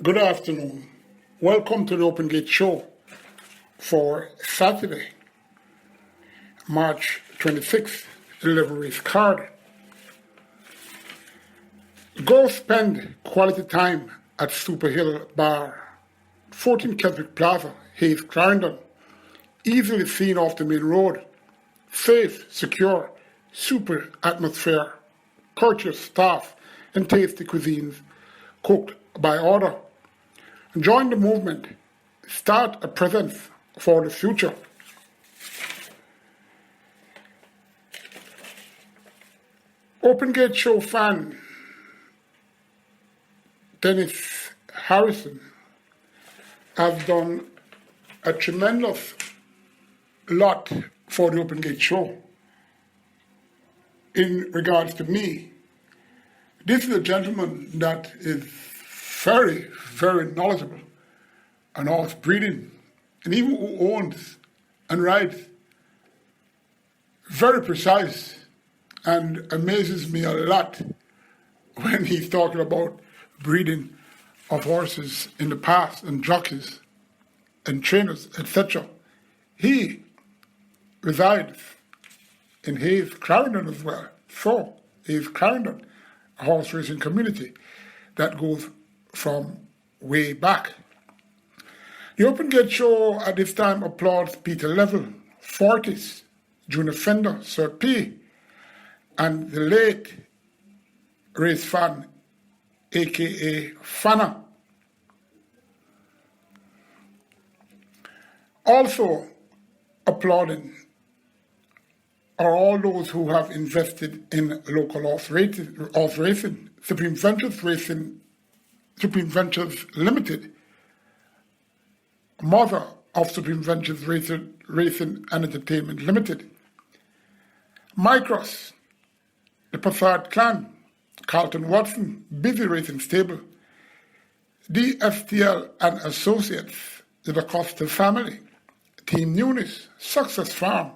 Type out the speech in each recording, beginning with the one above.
Good afternoon. Welcome to the Open Gate Show for Saturday, March 26th, 11 race card. Go spend quality time at Super Hill Bar, 14 Keswick Plaza, Hayes, Clarendon. Easily seen off the main road. Safe, secure, super atmosphere, courteous staff, and tasty cuisines cooked by order. Join the movement. Start a presence for the future. Open Gate Show fan Dennis Harrison has done a tremendous lot for the Open Gate Show. In regards to me, this is a gentleman that is very, very knowledgeable on horse breeding, and even who owns and rides. Very precise, and amazes me a lot when he's talking about breeding of horses in the past, and jockeys, and trainers, etc. He resides in Hayes, Clarendon as well. So, Hayes, Clarendon, a horse racing community that goes from way back. The Open Gate Show at this time applauds Peter Level, Fortis, Junior Fender, Sir P, and the late race fan, aka Fana. Also applauding are all those who have invested in local horse racing, Supreme Ventures Limited, mother of Supreme Ventures Racing and Entertainment Limited, Micros, the Passard Clan, Carlton Watson, Busy Racing Stable, DSTL and Associates, the DaCosta family, Team Nunes, Success Farm,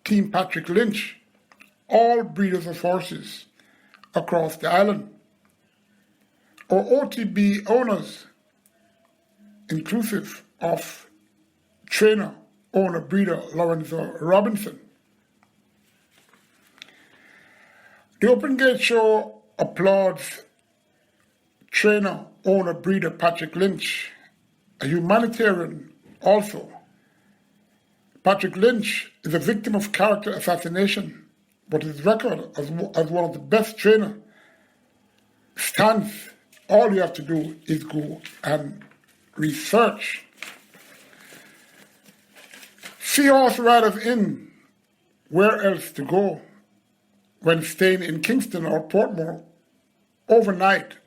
Team Patrick Lynch, all breeders of horses across the island. Our OTB owners, inclusive of trainer, owner, breeder Lorenzo Robinson. The Open Gate Show applauds trainer, owner, breeder Patrick Lynch, a humanitarian also. Patrick Lynch is a victim of character assassination, but his record as one of the best trainers stands. All you have to do is go and research. See horse riders in. Where else to go when staying in Kingston or Portmore overnight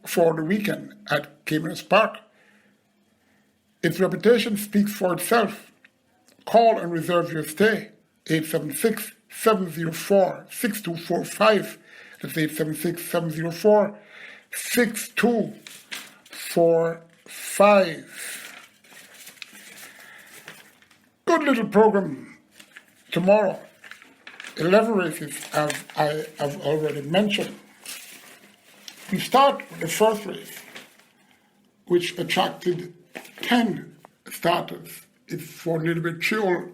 for the weekend at Caymanas Park? Its reputation speaks for itself. Call and reserve your stay. 876-704-6245. That's 876-704-6245. Good little program tomorrow. 11 races, as I have already mentioned. We start with the first race, which attracted 10 starters. It's for a little bit chill.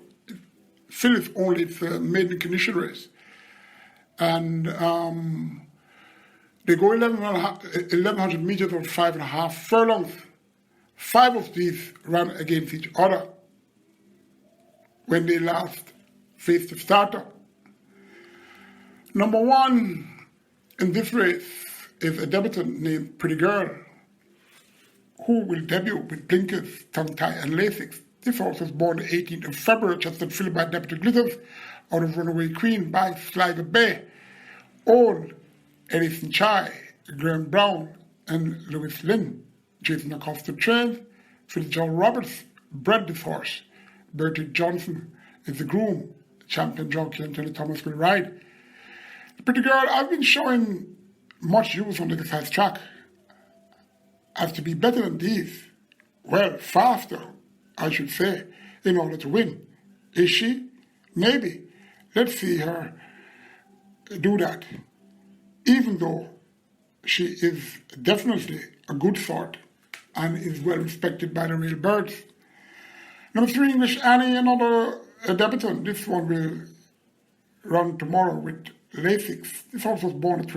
Phillips only, it's a maiden condition race. And they go 1,100 meters or 5.5 furlongs. 5 of these ran against each other when they last faced the starter. Number 1 in this race is a debutant named Pretty Girl, who will debut with blinkers, tongue tie, and Lasix. This horse was born the 18th of February, Chester Philip by Deputy Glitters, out of Runaway Queen by Sligo Bay. Old Edison Chai, Graham Brown, and Lewis Lynn. Jason Acosta trained. Fitzgerald Roberts bred this horse. Bertie Johnson is the groom. Champion jockey until Thomas will ride. The Pretty Girl has been showing much use on the fast track. As to be better than these, well, faster, I should say, in order to win. Is she? Maybe. Let's see her do that. Even though she is definitely a good sort and is well respected by the real birds. Number 3, English Annie, another debutant. This one will run tomorrow with Lasix. This horse was born the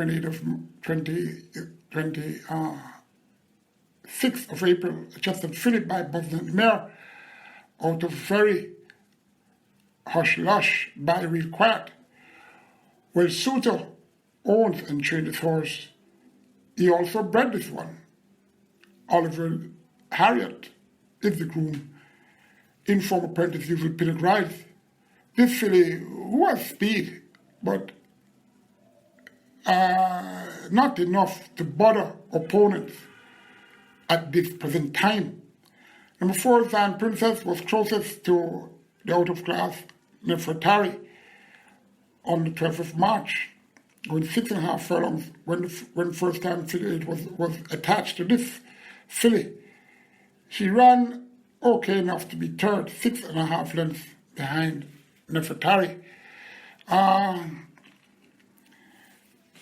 6th of April, adjusted Philip by Boston Mare, out of very hush lush by Real Quiet. Well, Suter owns and trained this horse. He also bred this one. Oliver Harriet is the groom. Inform apprentice usually Pinnock rides. This filly, who has speed, but not enough to bother opponents at this present time. Number 4, Zion Princess, was closest to the out-of-class Nefertari on the 12th of March, going 6.5 furlongs when first time figure 8 was attached to this filly. She ran okay enough to be third, 6.5 lengths behind Nefertari.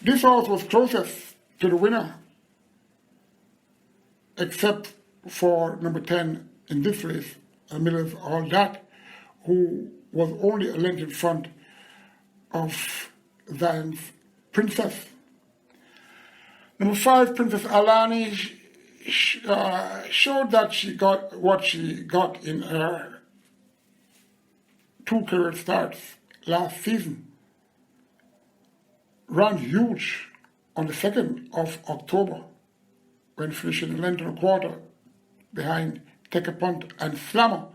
This horse was closest to the winner, except for number 10 in this race, Miller's All That, who was only a length in front of Zion's Princess. Number 5, Princess Alani, showed that she got what she got in her 2 career starts last season. Ran huge on the 2nd of October when finishing a length and a quarter behind Take a Punt and Slammer,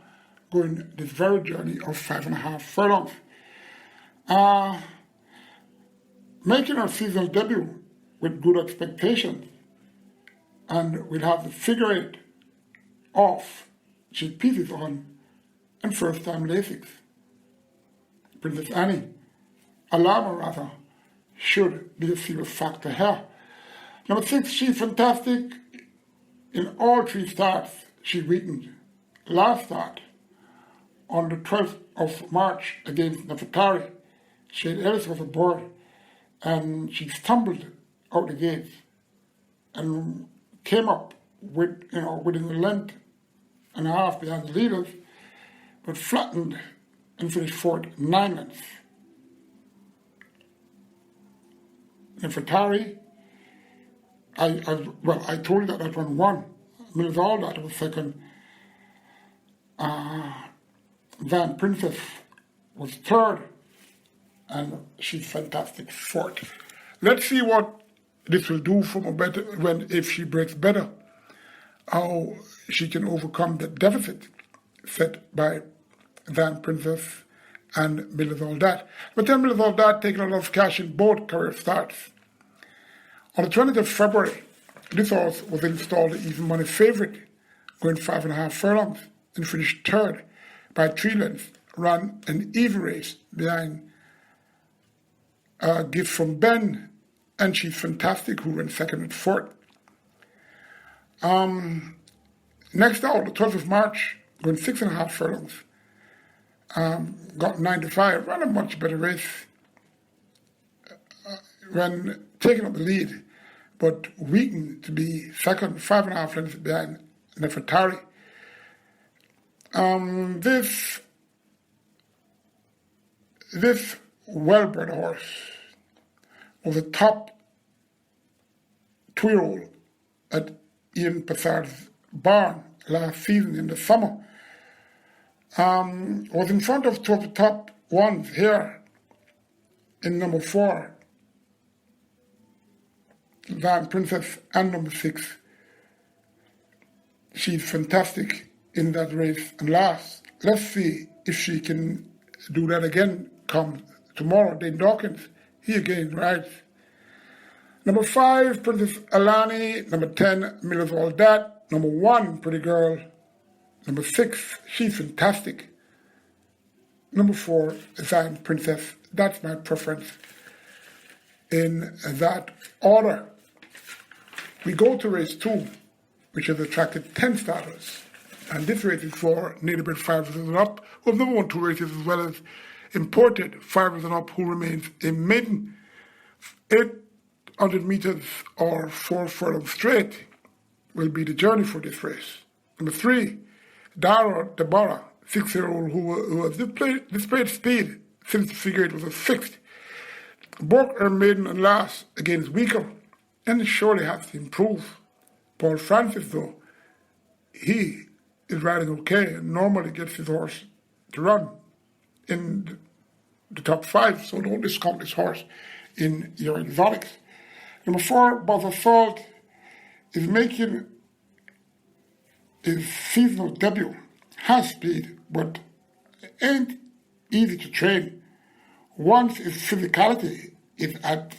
going this very journey of 5.5 furlongs. Making her seasonal debut with good expectations, and we'll have the figure 8 off, cheap pieces on, and first time Lasix. Princess Annie, Alama rather, should be a serious factor here. Number 6, She's Fantastic. In all 3 starts, she weakened. Last start, on the 12th of March against Nefertari, Shane Ellis was aboard, and she stumbled out the gates and came up with, within a length and a half behind the leaders, but flattened and finished fourth, 9 lengths. Nefertari, I told you that one won. Miller's All That was second. Van Princess was third, and She's Fantastic fourth. Let's see what this will do from a better if she breaks better, how she can overcome the deficit set by Van Princess and Miller's All That. But then Miller's All That taking a lot of cash in both career starts. On the 20th of February, this horse was installed as even money favourite, going 5.5 furlongs, and finished third by 3 lengths, ran an even race behind Gift from Ben, and She's Fantastic, who ran second and fourth. Next out, the 12th of March, going 6.5 furlongs, got 9-5, ran a much better race, when taking up the lead, but weakened to be second, 5.5 lengths behind Nefertari. This well-bred horse was a top 2-year-old at Ian Passard's barn last season in the summer. Was in front of 2 of the top ones here in number 4, Van Princess, and number 6. She's Fantastic in that race and last. Let's see if she can do that again come tomorrow. Dane Dawkins, he again rides. Number 5, Princess Alani. Number 10, Miller's All That. Number 1, Pretty Girl. Number 6, She's Fantastic. Number 4, Zion Princess. That's my preference in that order. We go to race 2, which has attracted 10 starters. And this race is for native bred 5s and up, who have never won 2 races, as well as imported 5s and up who remains a maiden. 800 meters or 4 furlongs straight will be the journey for this race. Number 3, Dara Deborah, 6-year-old who has displayed speed since the figure 8 was a 6th. Broke her maiden and last against weaker, and surely has to improve. Paul Francis, though, he is riding okay and normally gets his horse to run in the top 5, so don't discount this horse in your exotics. Number 4, Buzz Assault is making his seasonal debut. Has speed, but ain't easy to train. Once his physicality is at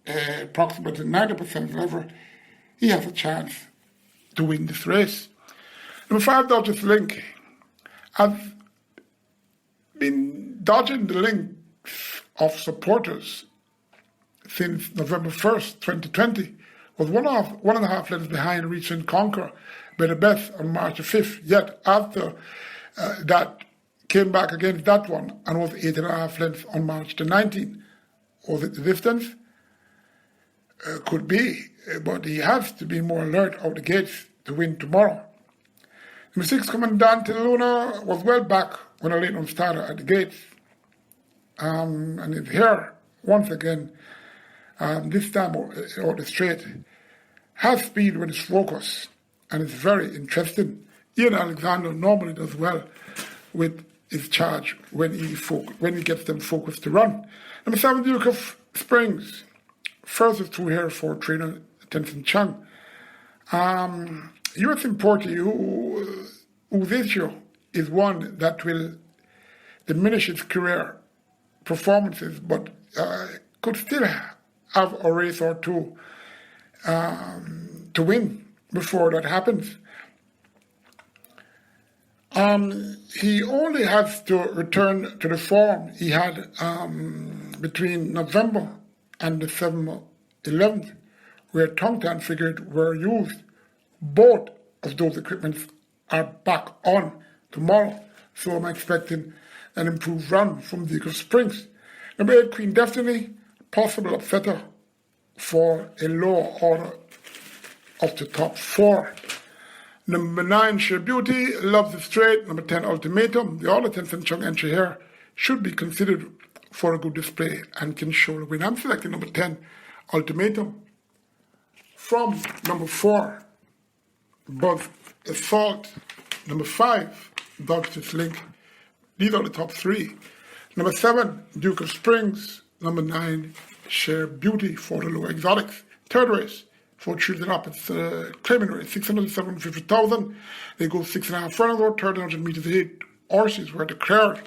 approximately 90% level, he has a chance to win this race. Number 5, Dodgers Link. I've been dodging the links of supporters since November 1st, 2020. Was one and a half lengths behind Reach and Conquer by the best on March 5th. Yet after that, came back against that one and was 8.5 lengths on March the 19th. Was it the distance? Could be, but he has to be more alert out the gates to win tomorrow. Number 6, Comandante Luna was well back when a late on starter at the gates. And is here once again, this time out the straight. Has speed when it's focused, and it's very interesting. Ian Alexander normally does well with his charge when he gets them focused to run. Number 7, Duke of Springs. First is through here for trainer Tenzin Chung. US importer whose issue is one that will diminish his career performances, but could still have a race or two to win before that happens. He only has to return to the form he had between November and December 11th, where tongue-tan figures were used. Both of those equipments are back on tomorrow, so I'm expecting an improved run from Duke of Springs. Number 8, Queen Destiny, possible upsetter for a lower order of the top 4. Number 9, Sheer Beauty, Loves the Straight. Number 10, Ultimatum. The other 10th Chung entry here should be considered for a good display and can show the win. I'm selecting number 10, Ultimatum. From number 4, Buzz Assault. Number 5, Dodgers Link. These are the top 3. Number 7, Duke of Springs. Number 9, Sheer Beauty for the low exotics. Third race for Tuesday up. It's a claiming race, 650,000. They go 6.5 furlongs or 1,300 meters ahead. Horses were declared.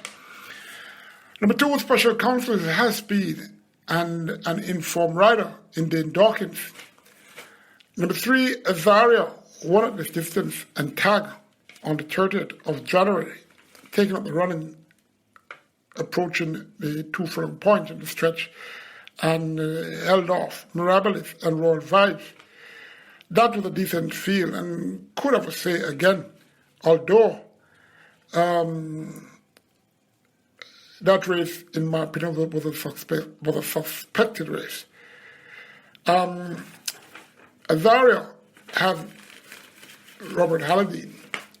Number 2, Special Counsel has speed and an informed rider in Dane Dawkins. Number 3, Azaria won at this distance and tag on the 30th of January, taking up the running, approaching the 2 furlong point in the stretch, and held off Mirabilis and Royal Vibes. That was a decent field and could have a say again, although that race, in my opinion, was a suspected race. Azaria had Robert Halliday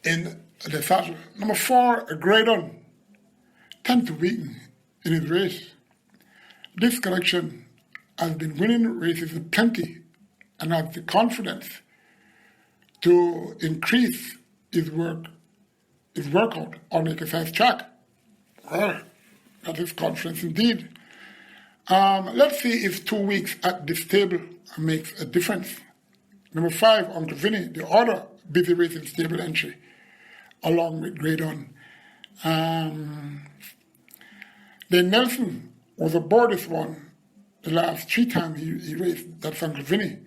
in the saddle. Number 4, Graydon, tend to weaken in his race. This collection has been winning races with plenty and has the confidence to increase his workout on exercise track. Well, that is confidence indeed. Let's see if 2 weeks at this table makes a difference. Number 5, Uncle Vinny, the other busy racing stable entry, along with Graydon. Then Nelson was aboard this one the last 3 times he raced. That's Uncle Vinny.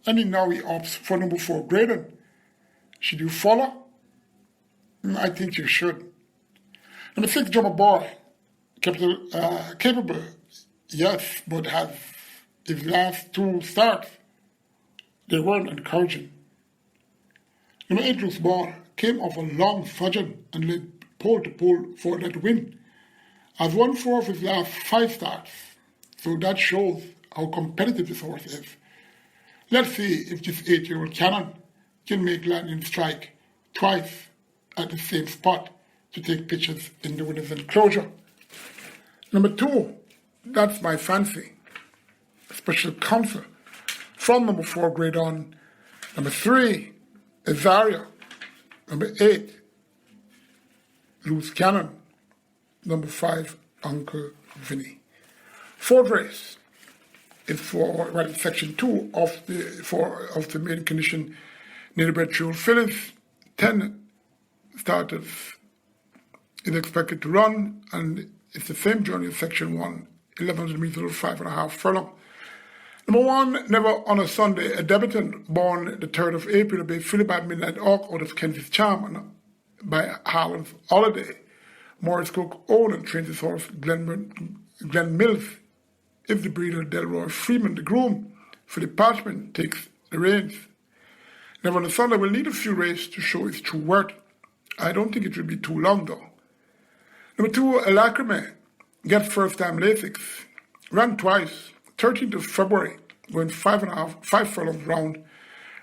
And now he opts for number 4, Graydon. Should you follow? I think you should. Number 6, Jumbo Boy. Capable, yes, but has his last 2 starts, they weren't encouraging. Number 8, Loose Ball, came off a long sojourn and led pole to pole for that win. Has won 4 of his last 5 starts, so that shows how competitive this horse is. Let's see if this 8-year-old cannon can make landing strike twice at the same spot to take pictures in the winner's enclosure. Number 2, That's My Fancy, special counsel from number 4 grade on. Number 3, Azaria. Number 8, Loose Cannon. Number 5, Uncle Vinny. Fourth race is for section 2 of the main condition native-bred True Fillies. 10 starters is expected to run, and it's the same journey as section 1, 1100 meters, 5.5 furlong. Number 1, Never on a Sunday, a debutant born the 3rd of April, to be fillied by Midnight Hawk out of Kenzie's Charm and by Harlan's Holiday. Morris Cook owned and trains his horse Glenn Mills. If the breeder Delroy Freeman, the groom, Philip Parchman, takes the reins. Never on a Sunday will need a few races to show its true worth. I don't think it will be too long though. Number 2, Alacrime, gets first-time Lasix. Ran twice, 13th of February, going 5 furlongs round.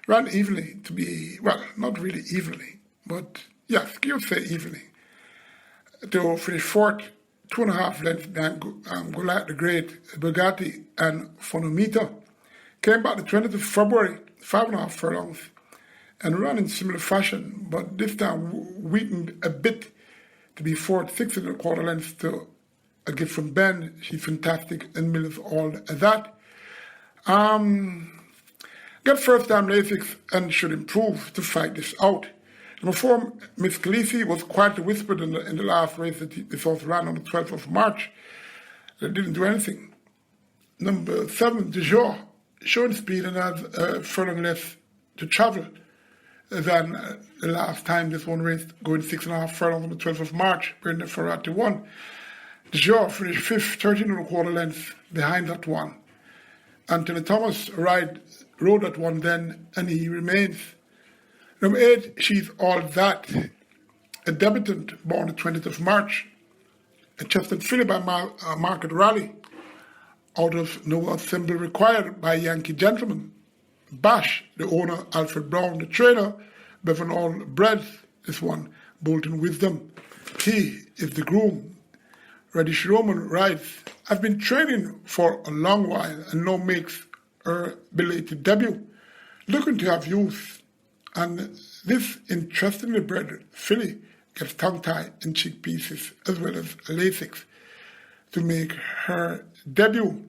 Ran evenly to be, well, not really evenly, but yes, you'd say evenly. To finish 4th, 2.5 lengths behind Goliath the Great, Bugatti, and Phonometa. Came back the 20th of February, 5.5 furlongs, and ran in similar fashion, but this time weakened a bit to be 4th, 6.25 lengths to a gift from Ben. She's fantastic, and Miller's all that. Get first-time Lasix and should improve to fight this out. Number 4, Miss Khaleesi, was quietly whispered in the last race that this horse ran on the 12th of March. It didn't do anything. Number 7, De Jour, showing speed and has a furlong less to travel than the last time this one raced, going 6.5 furlongs on the 12th of March, Brenda Ferrati won. De Jour finished 5th, 13.25 lengths behind that one. Anthony Thomas rode that one then, and he remains. Number 8, She's All That, a debutant born the 20th of March, a Chestnut filly by Market Rally, out of no assembly required by Yankee Gentleman. Bash, the owner, Alfred Brown, the trainer, Bevan All bred this one, Bolton Wisdom. He is the groom. Reddish Roman writes, I've been training for a long while and now makes her belated debut, looking to have youth. And this interestingly bred filly gets tongue-tied in cheek pieces as well as Lasix to make her debut.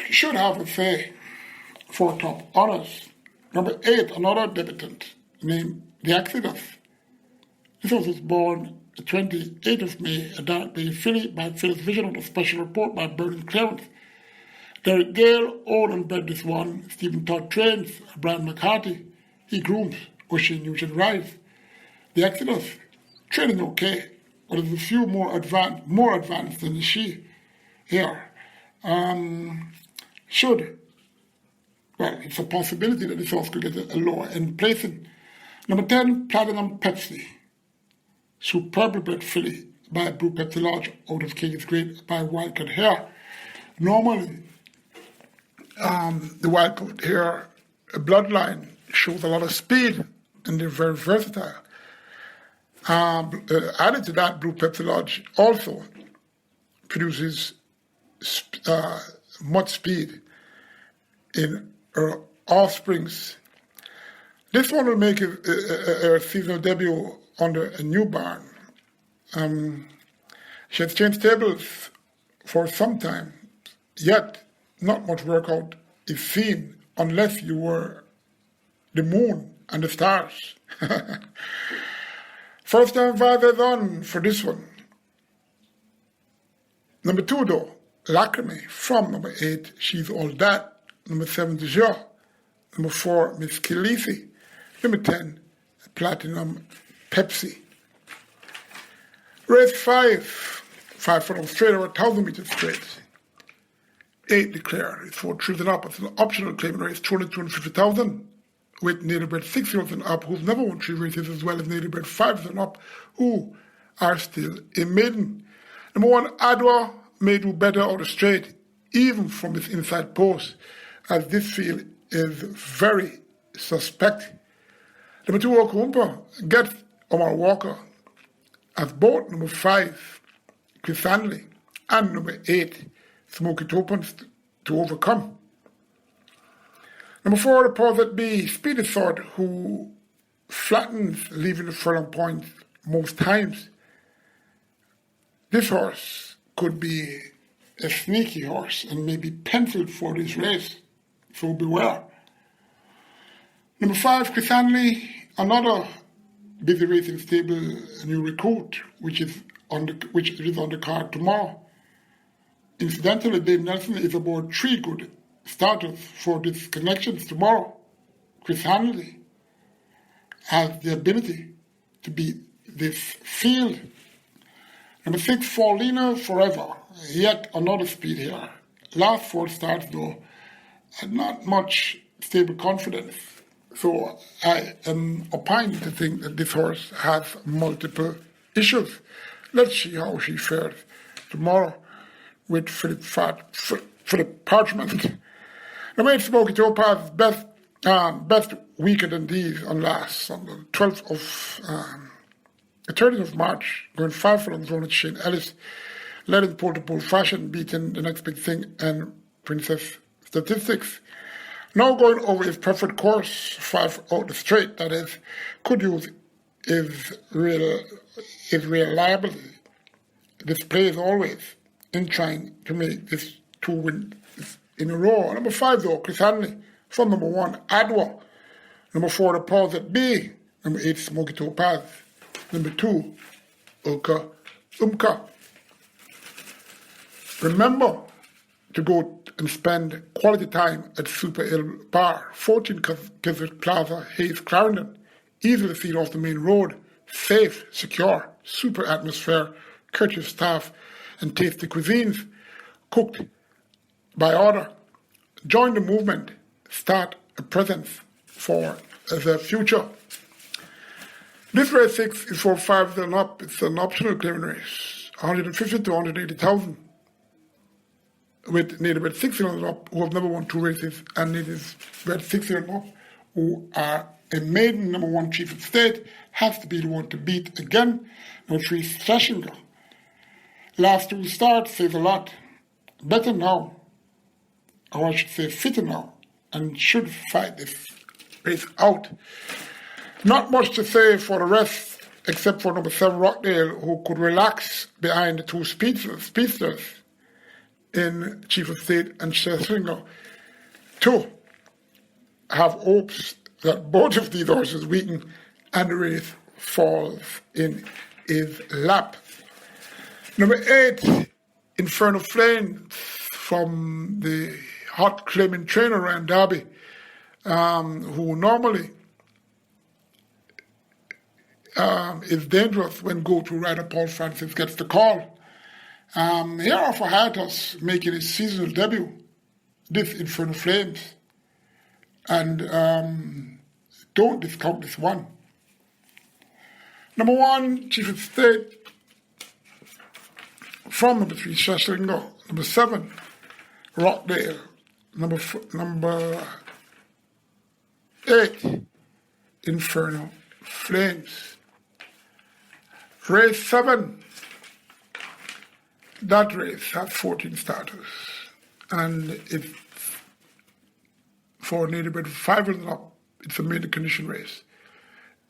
Should have a say for top honors. Number 8, another debutant named The Exodus. This horse was born the 28th of May, a dark bay filly by Phyllis Vision on a special report by Burning Clarence. Derek Gale owned and bred this one. Stephen Todd trains. Brian McCarthy, he grooms. Ocean Nugent rides. The Exodus, training okay, but there's a few more advanced than she here. It's a possibility that this horse could get a lower end placing. Number 10, Platinum Pepsi. Superbly bred filly by Blue Pepsi Lodge out of King's Great by Wildcat Hare. Normally, the Wildcat Hare bloodline shows a lot of speed and they're very versatile. Added to that, Blue Pepsi Lodge also produces much speed in her offsprings. This one will make a seasonal debut under a new barn. She has changed tables for some time, yet not much workout is seen unless you were the moon and the stars. First time visors on for this one. Number 2 though, Lacrime from number 8, She's All That. Number 7, De Jour. Number 4, Miss Khaleesi. Number 10, Platinum Pepsi. Race 5 furlong straight or 1,000 meters straight. 8 declared. It's 4 thrills and up. It's an optional claiming race, 250,000. With native bred 6-year-olds and up who've never won 3 races, as well as native bred 5s and up who are still a maiden. Number 1, Adwa may do better out of straight, even from its inside post, as this field is very suspect. Number 2, Oklahoma gets Omar Walker as both number 5, Chris Hanley, and number 8, Smokey Topans to overcome. Number 4, the Deposit B, Speedy Sword, who flattens leaving the furlong points most times. This horse could be a sneaky horse and maybe penciled for this race, so beware. Number 5, Chris Hanley, another busy racing stable, a new recruit, which is on the card tomorrow. Incidentally, Dave Nelson is aboard 3 good starters for these connections tomorrow. Chris Hanley has the ability to beat this field. Number 6, Paulina Forever, yet another speed here. Last 4 starts though, and not much stable confidence. So I am opined to think that this horse has multiple issues. Let's see how she fares tomorrow with Philip Parchment. Number 8, Smokey Topaz, best weekend indeed on the 30th of March, going 5 furlongs on at Shane Ellis, led in pole-to-pole fashion, beating the next big thing and Princess Statistics. Now going over his preferred course, 5 out the straight, that is, could use his reliability display as always in trying to make this 2 wins in a row. Number 5 though, Chris Hanley, from number 1, Adwa. Number 4, the Deposit B. Number 8, Smokey Topaz. Number 2, Umka. Remember to go and spend quality time at Super Hill Bar, 14 Keswick Plaza, Hayes, Clarendon. Easy to see off the main road, safe, secure, super atmosphere, courteous staff, and tasty cuisines, cooked by order. Join the movement, start a presence for the future. This race 6 is for 5 and up. It's an optional clearing race, 150 to 180,000. With native bred 6 and up who have never won 2 races, and native bred 6 and up who are a maiden number 1 chief of state, has to be the one to beat again. Number 3, Slashinger. Last 2 starts says a lot. Better now, or I should say fitter now, and should fight this race out. Not much to say for the rest, except for number 7, Rockdale, who could relax behind the 2 speedsters in Chief of State and Schlesinger, to have hopes that both of these horses weaken and the race falls in his lap. Number 8, Inferno Flames, from the hot claiming trainer Ryan Darby, who normally is dangerous when go-to rider Paul Francis gets the call. Here are for Hiatus making his seasonal debut, this Inferno Flames. And don't discount this one. Number 1, Chief of State, from number 3, Shashlingo. Number 7, Rockdale. Number 8, Inferno Flames. Race 7. That race has 14 starters, and it's for native bred 5 and up. It's a maiden condition race.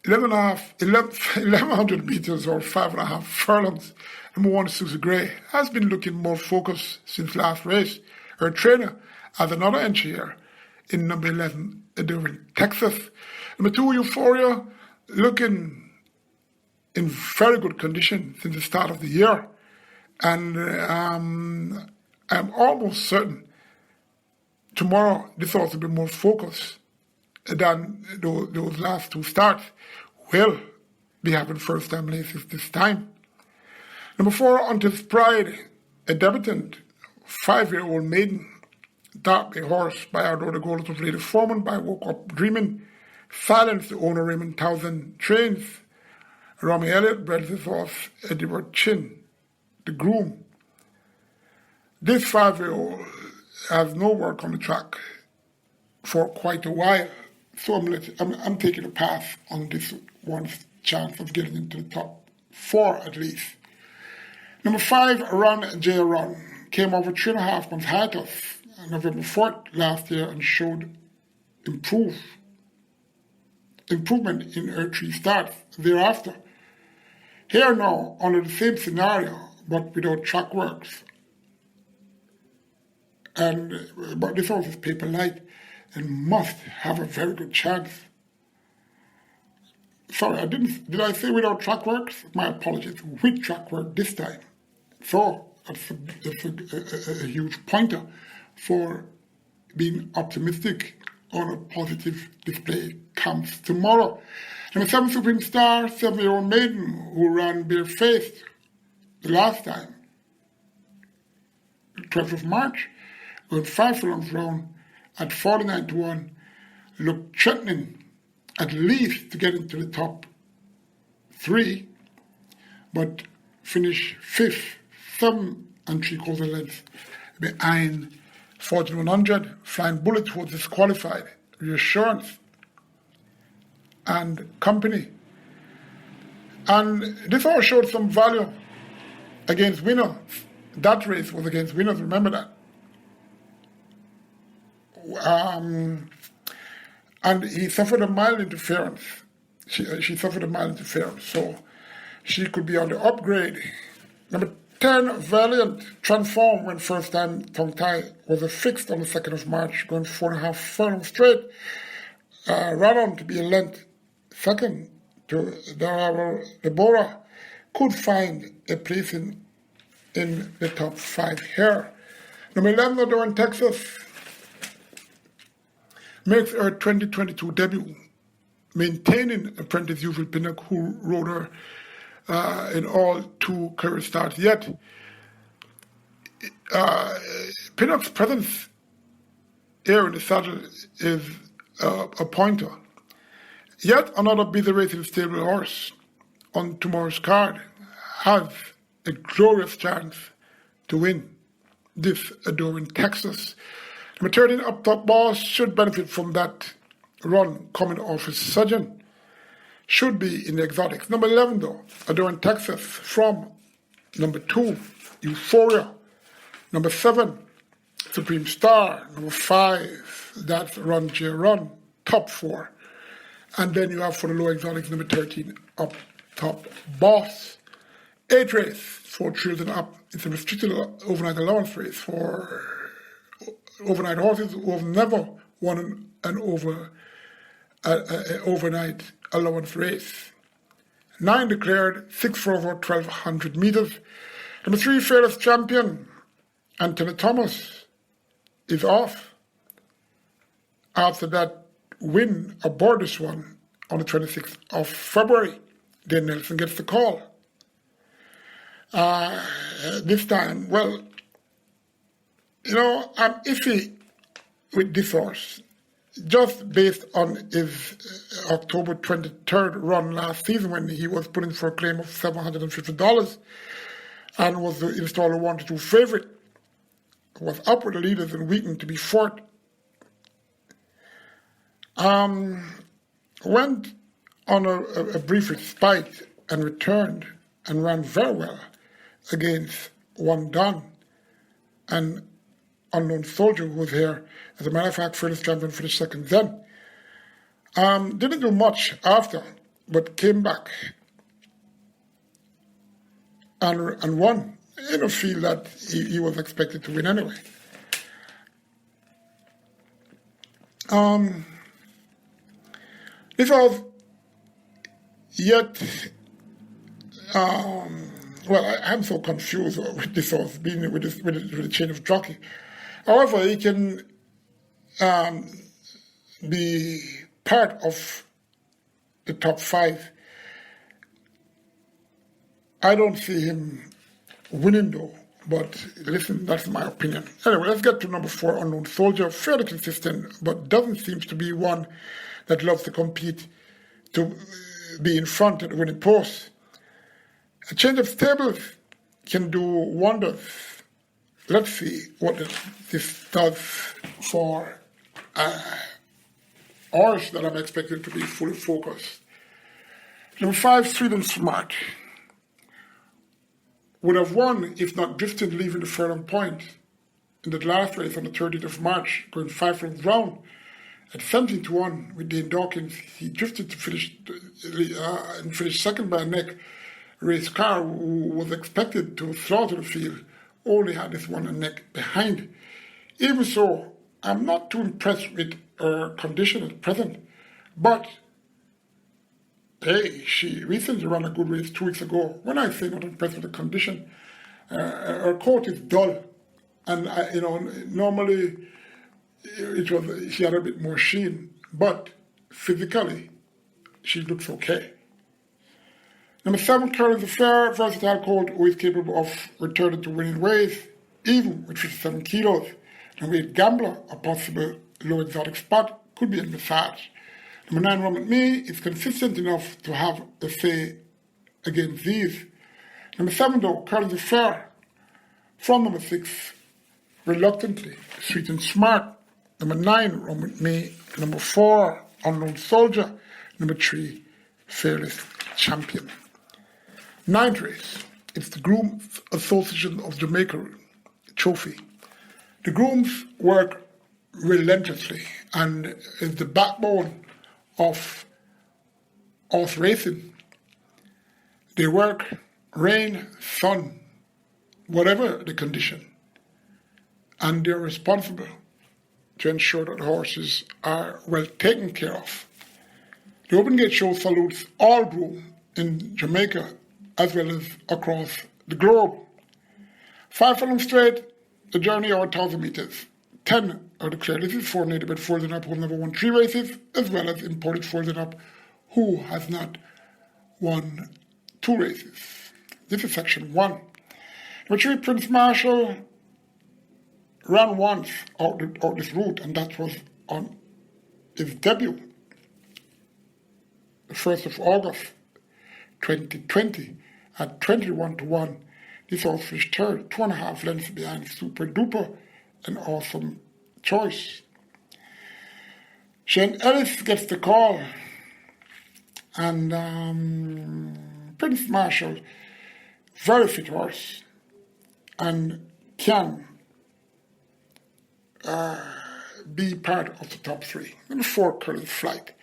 1100 meters or 5.5 furlongs. Number 1, Susie Gray, has been looking more focused since last race. Her trainer has another entry here in number 11, Durham, Texas. Number 2, Euphoria, looking in very good condition since the start of the year. And I'm almost certain tomorrow this also be more focused than those last 2 starts. Will be having first-time races this time. Number 4, Until Pride, a debutant, 5-year-old maiden, Dark Bay Horse by Outdoor the Gold of Lady Foreman by Woke Up Dreaming, Silence the owner Raymond Townsend Trains, Romy Elliott bred this horse, Edward Chin, the groom. This 5-year-old has no work on the track for quite a while, So I'm taking a pass on this one's chance of getting into the top 4 at least. Number 5, Run J Run, came over 3.5 months hiatus November 4th last year and showed improvement in her 3 starts thereafter. Here now, under the same scenario, but without track works. But this horse is paper light and must have a very good chance. Sorry, did I say without track works? My apologies, with track work this time. So, it's a huge pointer for being optimistic on a positive display comes tomorrow. Number 7, Supreme Star, 7-year-old maiden who ran barefaced the last time, 12th of March, going 5 furlongs round at 49-1, looked threatening at least to get into the top 3, but finished 5th, 7 3/4 lengths behind 14-100. Flying Bullet was disqualified. Reassurance and Company. And this all showed some value against winners. That race was against winners, remember that. And he suffered a mild interference. She suffered a mild interference, so she could be on the upgrade. Number 10, Valiant, Transform, when first time tongue tie, was a fixed on the 2nd of March, going 4.5 furlongs straight. Ran on to be a length second to Deborah, could find a place in the top 5 here. Number 11, Adore in Texas, makes her 2022 debut, maintaining Apprentice Usual Pinnock, who rode her in all 2 career starts yet. Pinnock's presence here in the saddle is a pointer. Yet another busy racing stable horse on tomorrow's card has a glorious chance to win this Adore in Texas. Number 13, Up Top Boss, should benefit from that run coming off his surgeon. Should be in the exotics. Number 11, though, Adore in Texas, from number 2, Euphoria. Number 7, Supreme Star. Number 5, that's Run J Run, top 4. And then you have for the low exotics, number 13, Up Top Boss. 8 race, 4 Thrills and Up. It's a restricted overnight allowance race for overnight horses who have never won an overnight allowance race. 9 declared, 6 for over 1,200 meters. Number 3, Fearless Champion, Anthony Thomas, is off after that win aboard this one on the 26th of February. Then Nelson gets the call. This time, well, I'm iffy with this horse, just based on his October 23rd run last season when he was put in for a claim of $750 and was the installer 1-2 favorite, was up with the leaders and weakened to be fourth. Went on a brief respite and returned and ran very well against One Don and Unknown Soldier, who was here. As a matter of fact, Fearless Champion finished second then. Didn't do much after, but came back and won in a field that he was expected to win anyway. This was yet, I'm so confused with this horse, being with the chain of jockey. However, he can be part of the top 5. I don't see him winning though, but listen, that's my opinion. Anyway, let's get to number 4, Unknown Soldier. Fairly consistent, but doesn't seem to be one that loves to compete to be in front at the winning post. A change of stables can do wonders. Let's see what this does for horse that I'm expecting to be fully focused. Number 5, Sweden Smart. Would have won if not drifted leaving the furlong point in the last race on the 30th of March, going 5 furlongs round. At 17-1 with Dane Dawkins, he drifted to finish and finished second by a neck. Race car, who was expected to slaughter the field, only had this one a neck behind. Even so, I'm not too impressed with her condition at present, but hey, she recently ran a good race 2 weeks ago. When I say not impressed with the condition, her coat is dull, and normally she had a bit more sheen, but physically she looks okay. Number 7, Colin Blair, versatile colt who is capable of returning to winning ways, even with 57 kilos. Number 8, Gambler, a possible low exotic spot, could be in massage. Number 9, Run With Me, is consistent enough to have a say against these. Number 7, though, Colin Blair, from number 6, Reluctantly, Sweet and Smart. Number 9, Run With Me. Number 4, Unknown Soldier. Number 3, Fearless Champion. 9th race, it's the Grooms Association of Jamaica Trophy. The grooms work relentlessly and is the backbone of horse racing. They work rain, sun, whatever the condition, and they're responsible to ensure that the horses are well taken care of. The Open Gate Show salutes all grooms in Jamaica as well as across the globe. 5 furlongs straight, the journey or 1,000 meters. 10 are declared. This is for native foals and up who never won 3 races, as well as imported foals and up who has not won 2 races. This is section 1. Number 3, Prince Marshall ran once out this route, and that was on his debut, the 1st of August 2020, at 21-1. This horse finished third, 2.5 lengths behind Super Duper, an awesome choice. Shane Ellis gets the call, and Prince Marshall, very fit horse, and can be part of the top 3. Number 4, Curtis Flight.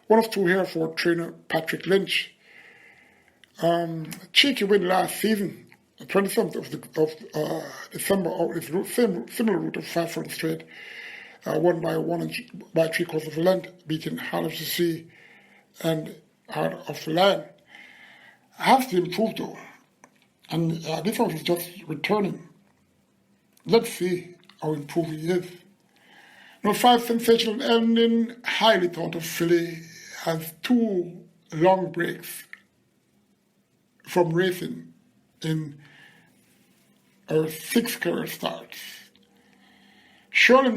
1 of 2 here for trainer Patrick Lynch. Cheeky win last season, 27th of December, out this route, similar route of 5 furlongs straight, won by 3/4 of a length, beating Heart of the Sea and Heart of the Lion. Has to improve though, and this one is just returning. Let's see how improved he is. Number 5, Sensational Ending, highly thought of filly, has 2 long breaks from racing in her 6 career starts. Surely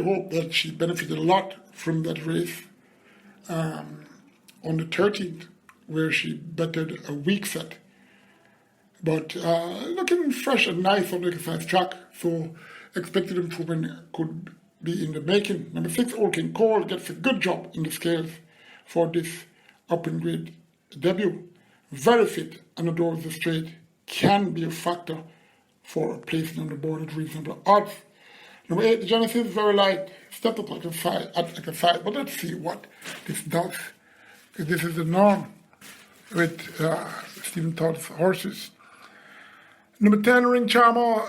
hope that she benefited a lot from that race on the 13th, where she bettered a weak set. But looking fresh and nice on the exercise track, so expected improvement could be in the making. Number 6, Old King Cole, gets a good job in the scales for this open grade debut. Very fit and adores the straight, can be a factor for a placing on the board at reasonable odds. Number 8, the Genesis, very light, stepped up like a side, but let's see what this does. Because this is the norm with Stephen Todd's horses. Number 10, Ring Charmer,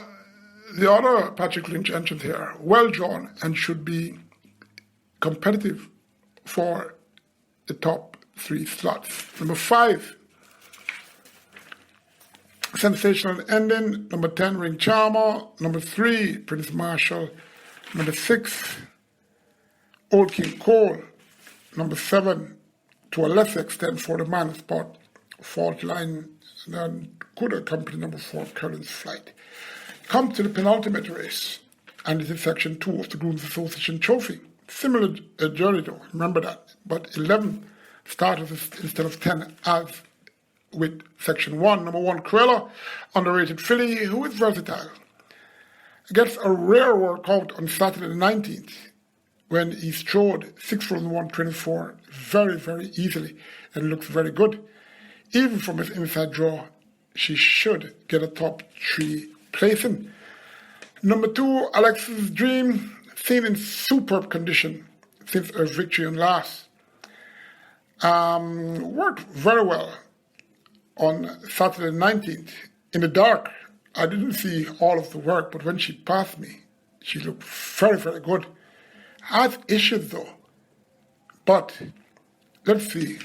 the other Patrick Lynch entrant here, well drawn and should be competitive for the top 3 slots. Number 5, Sensational Ending. Number 10, Ring Charmer. Number 3, Prince Marshall. Number 6, Old King Cole. Number 7, to a lesser extent for the man spot, Fault Line, and could accompany number 4, Colin's Flight. Come to the penultimate race, and this is section 2 of the Grooms Association Trophy. Similar journey though, remember that, but 11 starters instead of 10 as with section 1. Number 1, Cruella, underrated filly who is versatile. Gets a rare workout on Saturday the 19th when he strode 6 furlongs 124 very, very easily and looks very good. Even from his inside draw, she should get a top 3 placing. Number 2, Alex's Dream, seen in superb condition since her victory on last. Worked very well on Saturday 19th. In the dark, I didn't see all of the work, but when she passed me, she looked very, very good. Has issues though, but let's see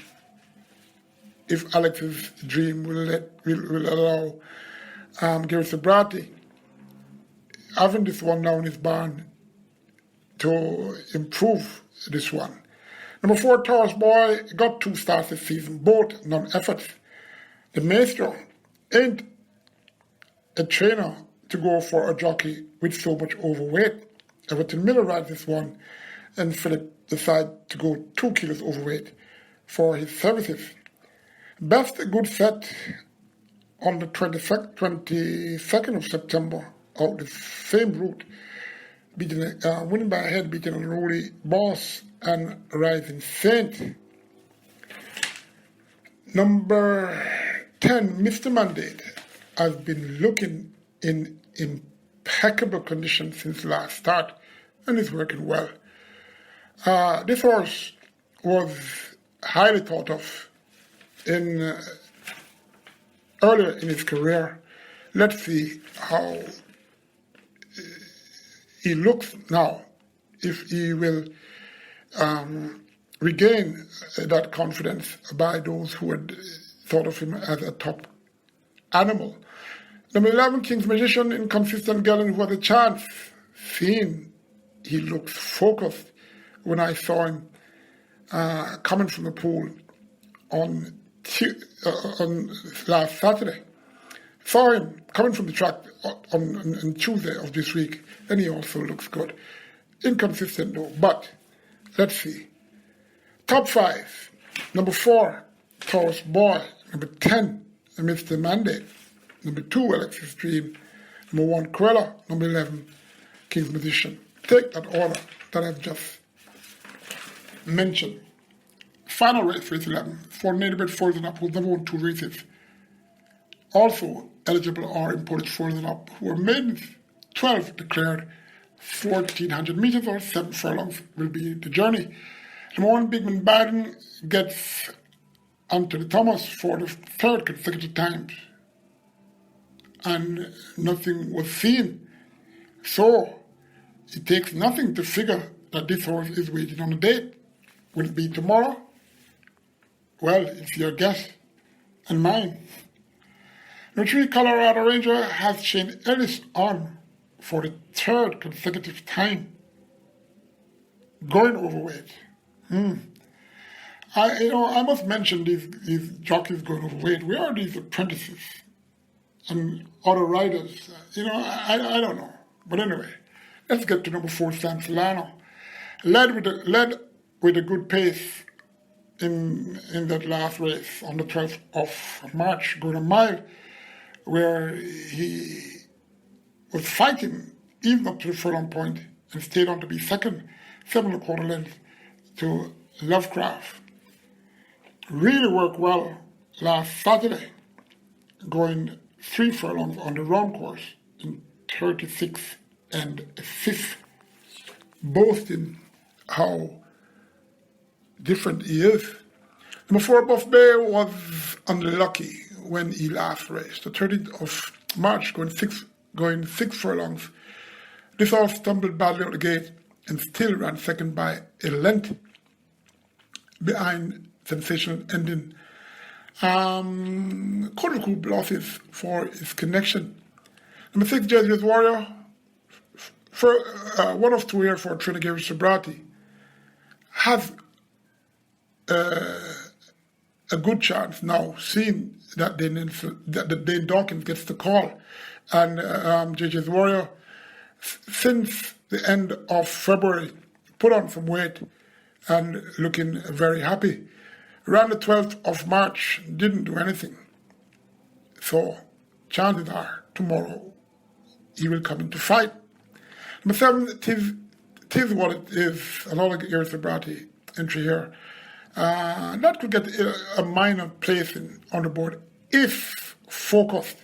if Alex's Dream will allow Gary Sobrati, having this one now in his barn, to improve this one. Number 4, Taurus Boy, got 2 starts this season, both non-efforts. The Maestro ain't a trainer to go for a jockey with so much overweight. Everton Miller rides this one, and Philip decided to go 2 kilos overweight for his services. Best good set on the 22nd of September out the same route, winning by a head, beating Unruly Boss and Rising Saint. Number 10, Mr. Mandate, has been looking in impeccable condition since last start and is working well. This horse was highly thought of earlier in his career. Let's see how he looks now, if he will regain that confidence by those who had thought of him as a top animal. Number 11, King's Magician, inconsistent gelding who had a chance. Seeing he looks focused when I saw him coming from the pool on last Saturday. Saw him coming from the track on Tuesday of this week, and he also looks good. Inconsistent though, but let's see. Top 5. Number 4, Taurus Boy. Number 10, Mr. Mandate. Number 2, Alex's Dream. Number 1, Cruella. Number 11, King's Magician. Take that order that I've just mentioned. Final race, race 11, for native foals and up who's never won 2 races. Also eligible are imported foals and up who are maidens. 12 declared 1,400 meters or 7 furlongs will be the journey. Number 1, Bigman Biden gets Anthony Thomas for the 3rd consecutive time, and nothing was seen. So it takes nothing to figure that this horse is waiting on a date. Will it be tomorrow? Well, it's your guess and mine. Number 3, Colorado Ranger has Shane Ellis on for the 3rd consecutive time, going overweight. I must mention these jockeys going overweight. Where are these apprentices and other riders? I don't know. But anyway, let's get to number 4, San Solano. Led with a good pace in that last race on the 12th of March, going a mile, where he was fighting even up to the furlong point and stayed on to be second, 7.25 lengths to Lovecraft. Really worked well last Saturday, going 3 furlongs on the round course in 36 and 5th, boasting how different he is. Number 4, Buff Bay was unlucky when he last raced. The 13th of March, going six furlongs. This horse stumbled badly out the gate and still ran second by a length behind sensational ending. Quadruple losses for his connection. Number 6, Jesuit Warrior. For 1 of 2 here for Trinidad Sobrati. Has a good chance now, seeing that Dane Dawkins gets the call. And JJ's Warrior, since the end of February, put on some weight and looking very happy. Around the 12th of March, didn't do anything. So chances are tomorrow he will come into fight Number 7, tis what it is, another irritability entry here. That could get a minor place on the board if focused.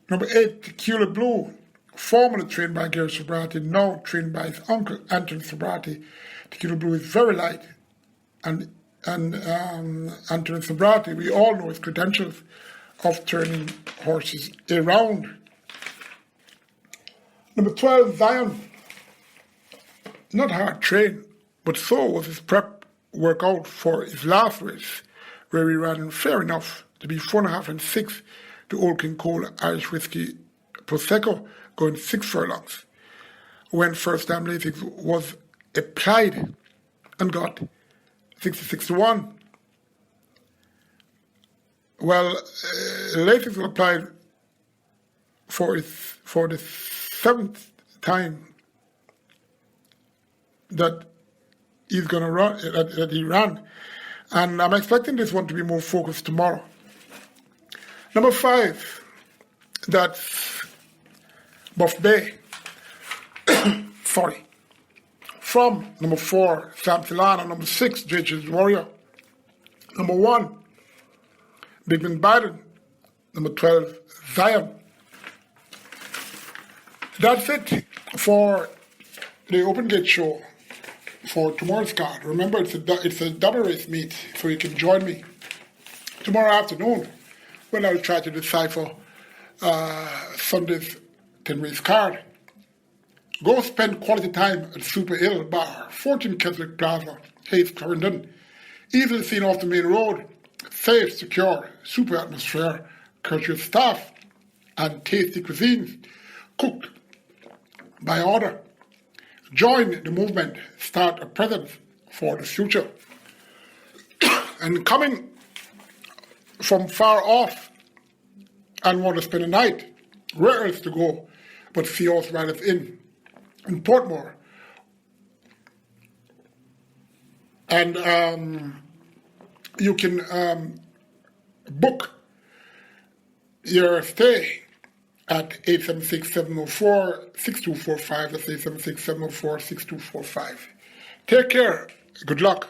Number 8, Tequila Blue, formerly trained by Gary Sobrati, now trained by his uncle Anthony Sobrati. Tequila Blue is very light, and Anthony Sobrati, we all know his credentials of turning horses around. Number 12, Zion, not hard trained, but so was his prep workout for his last race, where he ran fair enough to be 4.5 and 6 to Old King Cole Irish Whiskey Prosecco, going 6 furlongs, when first time Lasix was applied and got 66-1. Well, Lasix was applied for the 7th time that he's going to run, that he ran. And I'm expecting this one to be more focused tomorrow. Number 5, that's Buff Bay. Sorry. From number 4, Sam Solana. Number 6, JH's Warrior. Number 1, Big Ben Biden. Number 12, Zion. That's it for the Open Gate show for tomorrow's card. Remember, it's a double race meet, so you can join me tomorrow afternoon when I'll try to decipher Sunday's 10-race card. Go spend quality time at Super Ill Bar, 14 Keswick Plaza, Hayes, Clarendon. Easily seen off the main road. Safe, secure, super atmosphere, courteous staff, and tasty cuisines cooked by order. Join the movement, start a present for the future. And coming from far off and want to spend a night, where else to go but see Horse Riders Inn in Portmore. And you can book your stay at 876-704-6245. That's 876-704-6245. Take care. Good luck.